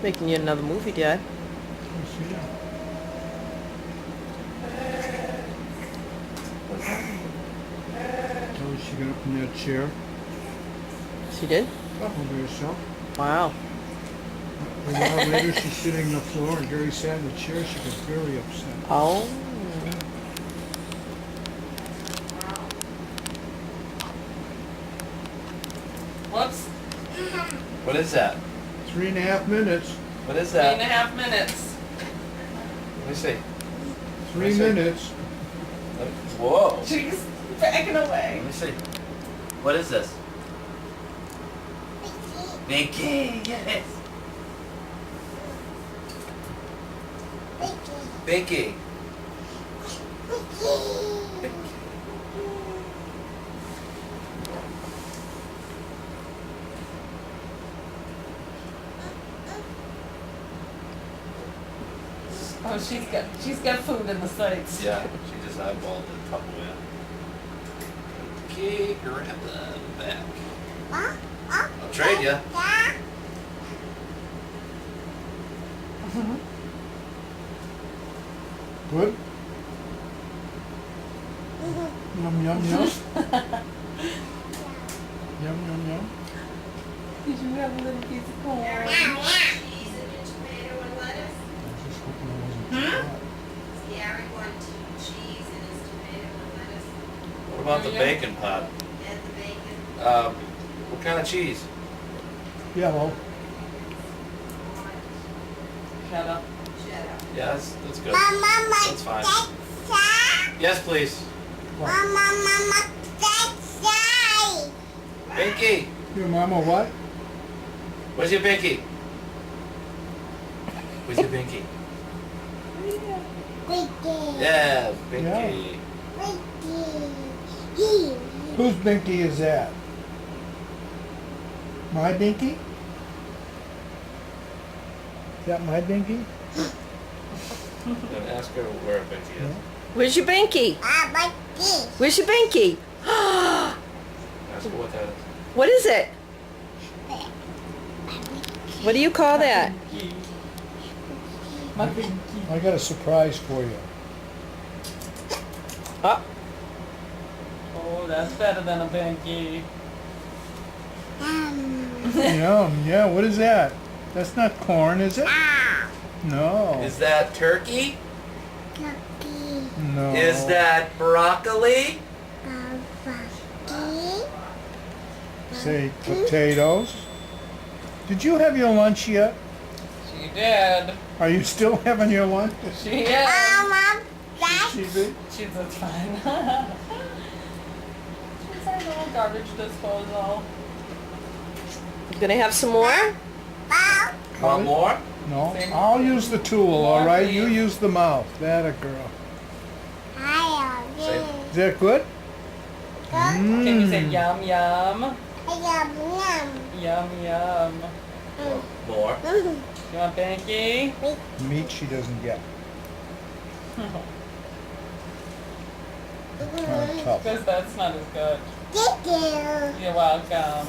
Making you another movie, Dad. Oh, she got up in that chair She did? over herself. Wow. An hour later, she's sitting on the floor, and Gary sat in the chair. She got very upset. Oh. Whoops. What is that? 3.5 minutes. What is 3.5 that? minutes. Let me see. 3 see. minutes. Whoa. She's backing away. Let me see. What is this? Binky. Yes. Binky. Oh, she's got food in the sights. Yeah, she just eyeballed the Tupperware. Okay, grab the back. I'll trade ya. Good? Yum, yum, yum. Yum, yum, yum. Did you have a little piece of corn? Cheese and tomato and lettuce. I was just hoping it wasn't too hot. Gary wanted cheese and his tomato and lettuce What about the bacon pot? and the bacon. What kind of cheese? Yellow. Shut up. Cheddar. Yeah, that's good. That's fine. Yes, please. Binky, Your mama what? where's your Binky? Where's your Binky? Yeah, Binky. Whose binky is that? My binky? Is that my binky? Then ask her where Binky is. Where's your binky? Where's your binky? Ask her what that is. What is it? What do you call that? My binky. I got a surprise for you. Oh, Oh, that's better than a binky. Yum, yeah, what is that? That's not corn, is it? No. Is that turkey? No. Is that broccoli? Say potatoes. Did you have your lunch yet? She did. Are you still having your lunch? She is. She did? She's that's fine. She's our little garbage disposal. you gonna have some more? Want more? No. Same. I'll use the tool, all right? You Please. use the mouth. That a girl. Same. Is that good? Can you say Mm. yum yum? Yum yum. More. You want binky? Meat she doesn't get. Kind of tough. Because that's not as good. You're welcome.